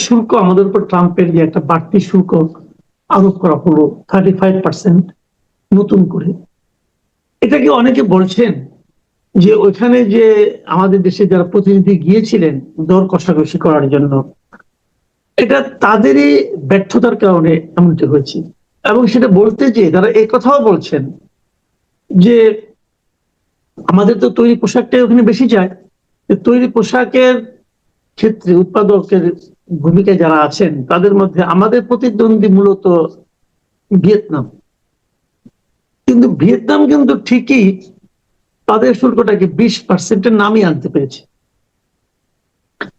শুল্ক আমাদের উপর ট্রাম্পের যে একটা বাড়তি শুল্ক আরোপ করা হলো 35% নতুন করে, এটা কি অনেকে বলছেন যে ওইখানে যে আমাদের দেশে যারা প্রতিনিধি গিয়েছিলেন দর কষাকষি করার জন্য, এটা তাদেরই ব্যর্থতার কারণে এমনটি হয়েছে। এবং সেটা বলতে যে তারা এই কথাও বলছেন যে আমাদের তো তৈরি পোশাকটাই ওখানে বেশি যায়, তৈরি পোশাকের ক্ষেত্রে উৎপাদকের ভূমিকায় যারা আছেন তাদের মধ্যে আমাদের প্রতিদ্বন্দ্বী মূলত ভিয়েতনাম। কিন্তু ভিয়েতনাম কিন্তু ঠিকই তাদের শুল্কটাকে 20% নামিয়ে আনতে পেরেছে।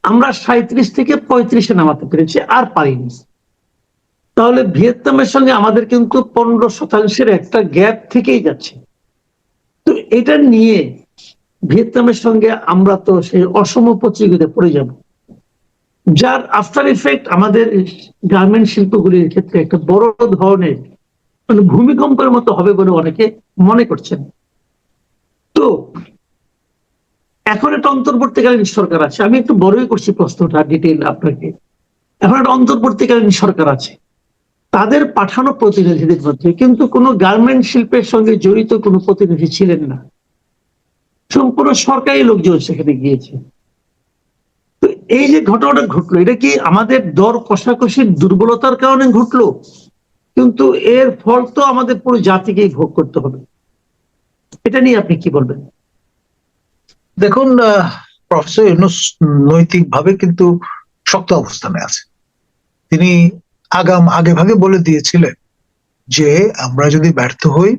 আমরা 37 থেকে 35-এ নামাতে পেরেছি, আর পারিনি। তাহলে ভিয়েতনামের সঙ্গে আমাদের কিন্তু 15% একটা গ্যাপ থেকেই যাচ্ছে। তো এটা নিয়ে ভিয়েতনামের সঙ্গে আমরা তো সেই অসম প্রতিযোগিতায় পড়ে যাব, যার আফটার ইফেক্ট আমাদের গার্মেন্ট শিল্পগুলির ক্ষেত্রে একটা বড় ধরনের মানে ভূমিকম্পের মতো হবে বলে অনেকে মনে করছেন। তো এখন একটা অন্তর্বর্তীকালীন সরকার আছে, আমি একটু বড়ই করছি প্রশ্নটা ডিটেইল আপনাকে। এখন একটা অন্তর্বর্তীকালীন সরকার আছে, তাদের পাঠানো প্রতিনিধিদের মধ্যে কিন্তু কোনো গার্মেন্ট শিল্পের সঙ্গে জড়িত কোনো প্রতিনিধি ছিলেন না, সম্পূর্ণ সরকারি লোকজন সেখানে গিয়েছে। তো এই যে ঘটনাটা ঘটলো, এটা কি আমাদের দর কষাকষির দুর্বলতার কারণে ঘটলো? কিন্তু এর ফল তো আমাদের পুরো জাতিকেই ভোগ করতে হবে। এটা নিয়ে আপনি কি বলবেন? দেখুন, প্রফেসর ইউনূস নৈতিকভাবে কিন্তু শক্ত অবস্থানে আছে। তিনি আগে ভাগে বলে দিয়েছিলেন যে আমরা যদি ব্যর্থ হই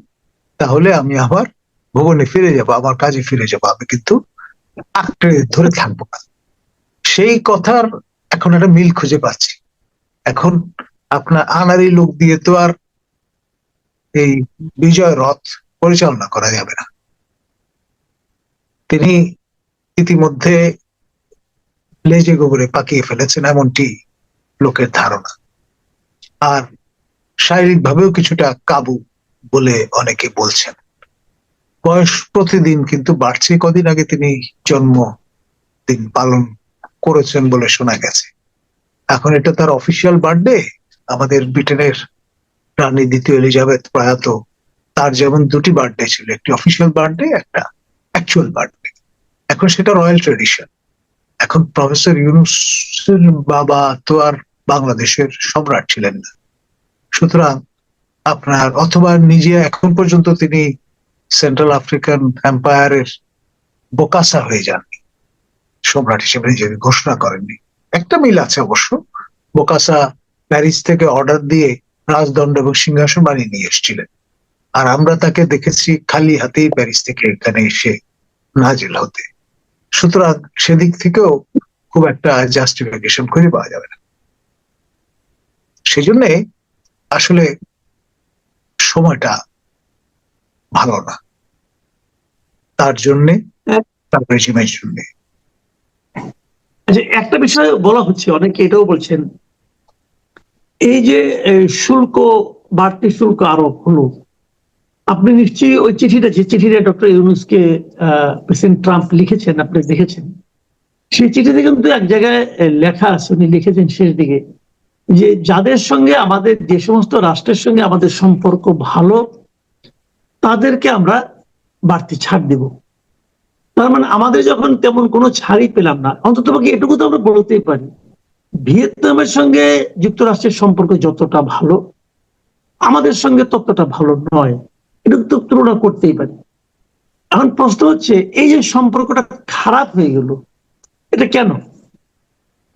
তাহলে আমি আবার ভবনে ফিরে যাব, আমার কাজে ফিরে যাব, আমি কিন্তু আঁকড়ে ধরে থাকবো না। সেই কথার এখন একটা মিল খুঁজে পাচ্ছি। এখন আপনার আনারি লোক দিয়ে তো আর এই বিজয় রথ পরিচালনা করা যাবে না। তিনি ইতিমধ্যে লেজে গোবরে পাকিয়ে ফেলেছেন এমনটি লোকের ধারণা। আর শারীরিকভাবেও কিছুটা কাবু বলে অনেকে বলছেন। বয়স প্রতিদিন কিন্তু বাড়ছে। কদিন আগে তিনি জন্মদিন পালন করেছেন বলে শোনা গেছে। এখন এটা তার অফিসিয়াল বার্থডে। আমাদের ব্রিটেনের রানী দ্বিতীয় এলিজাবেথ প্রয়াত, তার যেমন দুটি বার্থডে ছিল, একটি অফিসিয়াল বার্থডে, একটা অ্যাকচুয়াল বার্থডে। এখন সেটা রয়্যাল ট্রেডিশন। এখন প্রফেসর ইউনূসের বাবা তো আর বাংলাদেশের সম্রাট ছিলেন না, সুতরাং আপনার অথবা নিজে এখন পর্যন্ত তিনি সেন্ট্রাল আফ্রিকান এম্পায়ারের বোকাসা হয়ে যাননি, সম্রাট হিসেবে নিজেকে ঘোষণা করেননি। একটা মিল আছে অবশ্য, বোকাসা প্যারিস থেকে অর্ডার দিয়ে রাজদণ্ড এবং সিংহাসন বানিয়ে নিয়ে এসেছিলেন, আর আমরা তাকে দেখেছি খালি হাতেই প্যারিস থেকে এখানে এসে নাজিল হতে। সুতরাং সেদিক থেকেও খুব একটা জাস্টিফিকেশন খুঁজে পাওয়া যাবে না। সেই জন্যে আসলে সময়টা ভালো না তার জন্যে, তার রেজিমের জন্যে। আচ্ছা, একটা বিষয় বলা হচ্ছে, অনেকে এটাও বলছেন, এই যে শুল্ক, বাড়তি শুল্ক আরোপ হলো, আপনি নিশ্চয়ই ওই চিঠিটা, যে চিঠিটা ডক্টর ইউনূসকে প্রেসিডেন্ট ট্রাম্প লিখেছেন, আপনি দেখেছেন। সেই চিঠিতে কিন্তু এক জায়গায় লেখা আছে, উনি লিখেছেন শেষ দিকে, যে যাদের সঙ্গে আমাদের, যে সমস্ত রাষ্ট্রের সঙ্গে আমাদের সম্পর্ক ভালো, তাদেরকে আমরা বাড়তি ছাড় দিব। তার মানে আমাদের যখন তেমন কোনো ছাড়ই পেলাম না, অন্তত এটুকু তো আমরা বলতেই পারি, ভিয়েতনামের সঙ্গে যুক্তরাষ্ট্রের সম্পর্ক যতটা ভালো, আমাদের সঙ্গে ততটা ভালো নয়, এটা তো তুলনা করতেই পারি। এখন প্রশ্ন হচ্ছে, এই যে সম্পর্কটা খারাপ হয়ে গেল, এটা কেন?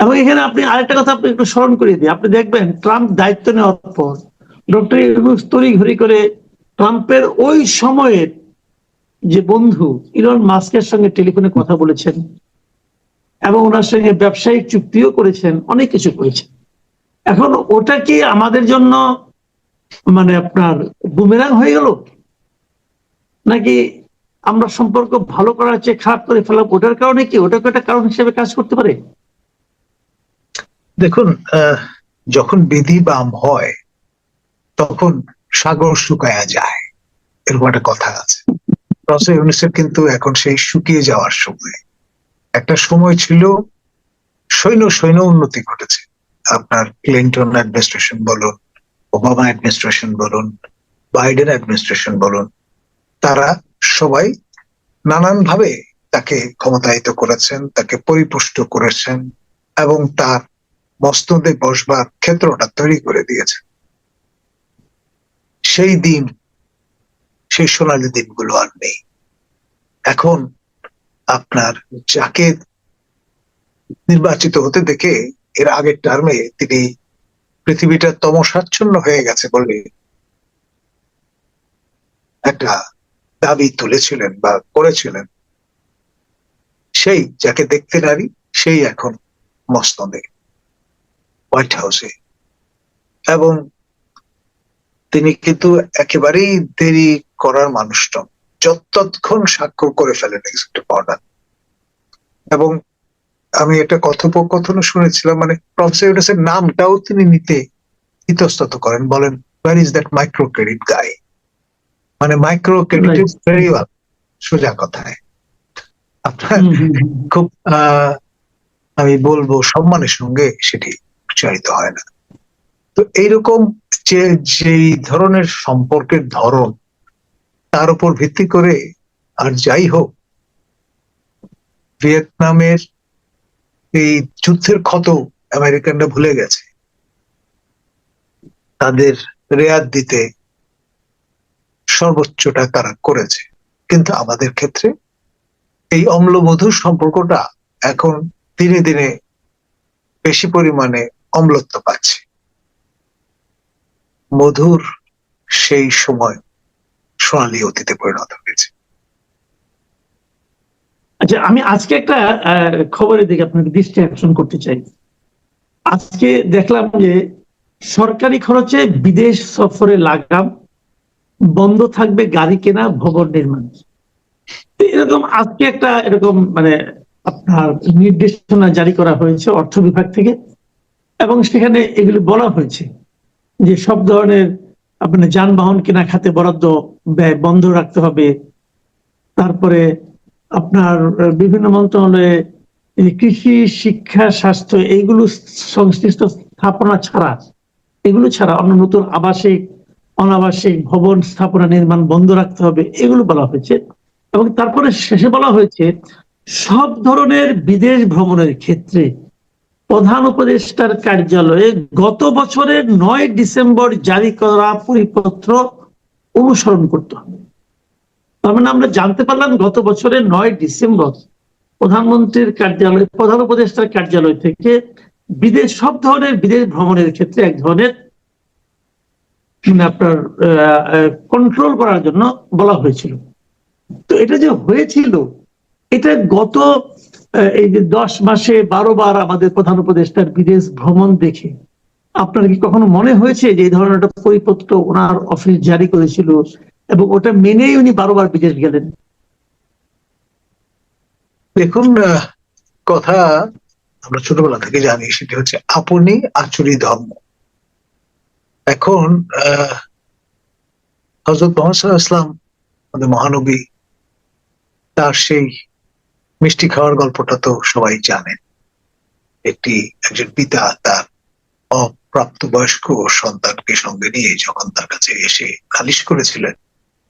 এবং এখানে আপনি আরেকটা কথা আপনি একটু স্মরণ করিয়ে দিই, আপনি দেখবেন ট্রাম্প দায়িত্ব নেওয়ার পর ডক্টর ইউনূস তড়িঘড়ি করে ট্রাম্পের ওই সময়ের যে বন্ধু ইলন মাস্কের সঙ্গে টেলিফোনে কথা বলেছেন এবং ওনার সঙ্গে ব্যবসায়িক চুক্তিও করেছেন, অনেক কিছু করেছেন। এখন ওটা কি আমাদের জন্য মানে আপনার বুমেরাং হয়ে গেল, নাকি আমরা সম্পর্ক ভালো করার চেয়ে খারাপ করে ফেলাম? ওটার কারণে কি ওটাকে একটা কারণ হিসেবে কাজ করতে পারে? দেখুন, যখন বিধি বাম হয় তখন সাগর শুকায়া যায়, এরকম একটা কথা আছে। প্রফেসর ইউনূসের কিন্তু এখন সেই শুকিয়ে যাওয়ার সময়। একটা সময় ছিল সৈন্য উন্নতি ঘটেছে, আপনার ক্লিন্টন অ্যাডমিনিস্ট্রেশন বলুন, ওবামা অ্যাডমিনিস্ট্রেশন বলুন, বাইডেন অ্যাডমিনিস্ট্রেশন বলুন, তারা সবাই নানানভাবে তাকে ক্ষমতায়িত করেছেন, তাকে পরিপুষ্ট করেছেন এবং তার মস্তদে বসবার ক্ষেত্রটা তৈরি করে দিয়েছে। সেই দিন, সেই সোনালী দিনগুলো আর নেই। এখন আপনার যাকে নির্বাচিত হতে দেখে এর আগের টার্মে তিনি পৃথিবীটা তমসাচ্ছন্ন হয়ে গেছে বলে একটা দাবি তুলেছিলেন বা করেছিলেন, সেই যাকে দেখতে নারী সেই এখন মসনদে, হোয়াইট হাউসে। এবং তিনি কিন্তু একেবারেই দেরি করার মানুষ নন, যতক্ষণ স্বাক্ষর করে ফেলেন এক্সিকিউটিভ অর্ডার। এবং আমি এটা কথোপকথনও শুনেছিলাম, মানে প্রফেসর ইউনূসের নামটাও তিনি নিতে ইতস্তত করেন, বলেন where is that micro credit guy, মানে micro credit is very well, সোজা কথায়। আপনার খুব আমি বলবো সম্মানের সঙ্গে সেটি উচ্চারিত হয় না। তো এইরকম যে যেই ধরনের সম্পর্কের ধরন, তার উপর ভিত্তি করে আর যাই হোক, ভিয়েতনামের এই যুদ্ধের ক্ষত আমেরিকানরা ভুলে গেছে, তাদের রেয়াত দিতে সর্বোচ্চটা তারা করেছে। কিন্তু আমাদের ক্ষেত্রে এই অম্লমধুর সম্পর্কটা এখন দিনে দিনে বেশি পরিমাণে অম্লত্ব পাচ্ছে। মধুর সেই সময় সোনালী অতীতে পরিণত হয়েছে। আচ্ছা, আমি আজকে একটা খবরের দিকে আপনাকে দৃষ্টি আকর্ষণ করতে চাই। আজকে দেখলাম যে সরকারি খরচে বিদেশ সফরে লাগাম, বন্ধ থাকবে গাড়ি কেনা, ভবন নির্মাণ। এরকম আজকে একটা এরকম মানে আপনার নির্দেশনা জারি করা হয়েছে অর্থ বিভাগ থেকে, এবং সেখানে এগুলি বলা হয়েছে যে সব ধরনের আপনার যানবাহন কেনা খাতে বরাদ্দ ব্যয় বন্ধ রাখতে হবে। তারপরে আপনার বিভিন্ন মন্ত্রণালয়ে কৃষি, শিক্ষা, স্বাস্থ্য এইগুলো সংশ্লিষ্ট স্থাপনা ছাড়া, এগুলো ছাড়া অন্য নতুন আবাসিক, অনাবাসিক ভবন স্থাপনা নির্মাণ বন্ধ রাখতে হবে, এগুলো বলা হয়েছে। এবং তারপরে শেষে বলা হয়েছে সব ধরনের বিদেশ ভ্রমণের ক্ষেত্রে প্রধান উপদেষ্টার কার্যালয়ে গত বছরের 9 ডিসেম্বর জারি করা পরিপত্র অনুসরণ করতে হবে। তার মানে আমরা জানতে পারলাম গত বছরের 9 ডিসেম্বর প্রধানমন্ত্রীর কার্যালয়, প্রধান উপদেষ্টার কার্যালয় থেকে বিদেশ, সব ধরনের বিদেশ ভ্রমণের ক্ষেত্রে এক ধরনের মানে আপনার কন্ট্রোল করার জন্য বলা হয়েছিল। তো এটা যে হয়েছিল, এটা গত এই যে 10 মাসে 12 বার আমাদের প্রধান উপদেষ্টার বিদেশ ভ্রমণ দেখে আপনার কি কখনো মনে হয়েছে যে এই ধরনের একটা পরিপত্র ওনার অফিস জারি করেছিল এবং ওটা মেনেই উনি 12 বার বিদেশ গেলেন? দেখুন, কথা আমরা ছোটবেলা থেকে জানি, সেটি হচ্ছে আপনি আচুরি ধর্ম। এখন হযরত মুহাম্মদ সাল্লাল্লাহু আলাইহি ওয়াসাল্লাম, আমাদের মহানবী, তার সেই মিষ্টি খাওয়ার গল্পটা তো সবাই জানেন। একজন পিতা তার অপ্রাপ্তবয়স্ক সন্তানকে সঙ্গে নিয়ে যখন তার কাছে এসে নালিশ করেছিলেন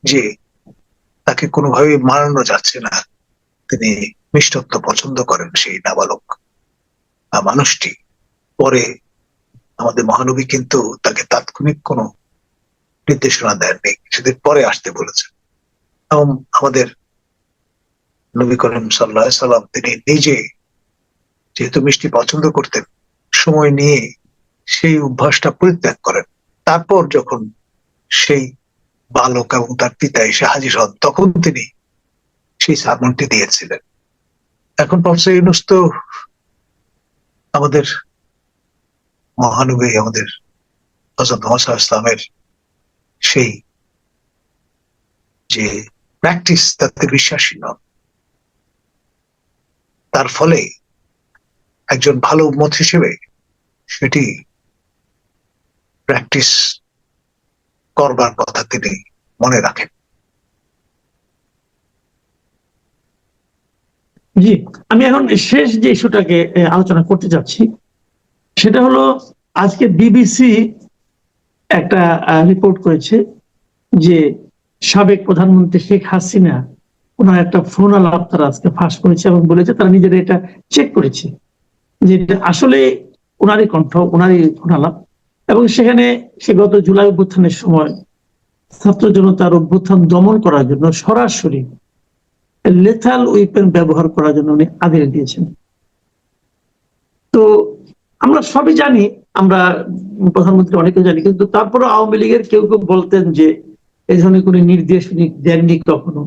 যে তাকে কোনোভাবেই মানানো যাচ্ছে না, তিনি মিষ্টত্ব পছন্দ করেন, সেই নাবালক মানুষটি। পরে আমাদের মহানবী কিন্তু তাকে তাৎক্ষণিক কোনো নির্দেশনা দেননি, কিছুদিন পরে আসতে বলেছেন। এবং আমাদের নবী করিম সাল্লাল্লাহু আলাইহি সাল্লাম তিনি নিজে যেহেতু মিষ্টি পছন্দ করতেন, সময় নিয়ে সেই অভ্যাসটা পরিত্যাগ করেন। তারপর যখন সেই বালক এবং তার পিতা এসে হাজির হন, তখন তিনি সেই সারমনটি দিয়েছিলেন। এখন প্রফেসর ইউনূস তো আমাদের মহানবী, আমাদের হযরত মুহাম্মদ সাল্লাল্লাহু আলাইহি ওয়াসাল্লামের সেই যে প্র্যাকটিস, তাতে বিশ্বাসী নন। তার ফলে একজন ভালো উম্মত হিসেবে সেটি প্র্যাকটিস করবার কথা তিনি মনে রাখেন। জি, আমি এখন শেষ যে ইস্যুটাকে আলোচনা করতে যাচ্ছি, সেটা হলো আজকে বিবিসি একটা রিপোর্ট করেছে যে সাবেক প্রধানমন্ত্রী শেখ হাসিনা ওনার একটা ফোন আলাপ তারা আজকে ফাঁস করেছে এবং বলেছে তারা নিজেরা এটা চেক করেছে যে এটা আসলে ওনারই কণ্ঠ, ওনারই ফোন আলাপ। এবং সেখানে সে গত জুলাই অভ্যুত্থানের সময় ছাত্র জনতার অভ্যুত্থান দমন করার জন্য সরাসরি লেথাল উইপেন ব্যবহার করার জন্য উনি আদেশ দিয়েছেন। তো আমরা সবই জানি, আমরা প্রধানমন্ত্রী অনেকে জানি, কিন্তু তারপরে আওয়ামী লীগের কেউ কেউ বলতেন যে এই ধরনের কোনো নির্দেশ উনি দেননি কখনো।